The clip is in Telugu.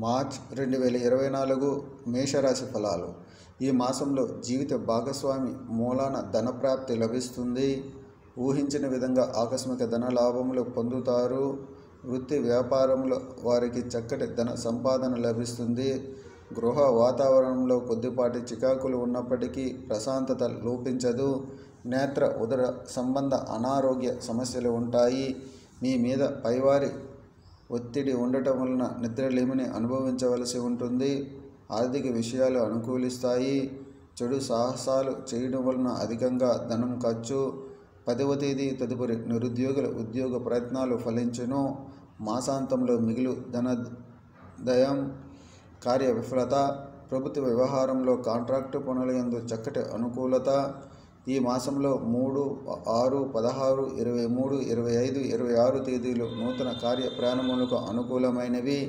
మార్చ్ 2024 మేషరాశి ఫలాలు. ఈ మాసంలో జీవిత భాగస్వామి మూలాన ధనప్రాప్తి లభిస్తుంది. ఊహించిన విధంగా ఆకస్మిక ధన లాభములు పొందుతారు. వృత్తి వ్యాపారంలో వారికి చక్కటి ధన సంపాదన లభిస్తుంది. గృహ వాతావరణంలో కొద్దిపాటి చికాకులు ఉన్నప్పటికీ ప్రశాంతత లోపించదు. నేత్ర ఉదర సంబంధ అనారోగ్య సమస్యలు ఉంటాయి. మీ మీద పైవారి ఒత్తిడి ఉండటం వలన నిద్రలేమిని అనుభవించవలసి ఉంటుంది. ఆర్థిక విషయాలు అనుకూలిస్తాయి. చెడు సాహసాలు చేయడం వలన అధికంగా ధనం ఖర్చు. 10వ తేదీ తదుపరి నిరుద్యోగుల ఉద్యోగ ప్రయత్నాలు ఫలించును. మాసాంతంలో మిగులు ధనదయం, కార్య విఫలత. ప్రభుత్వ వ్యవహారంలో కాంట్రాక్టు పనుల యందు చక్కటి అనుకూలత. ఈ మాసంలో 3, 6, 16, 23, 25, 26 తేదీలు నూతన కార్య ప్రారంభములకు అనుకూలమైనవి.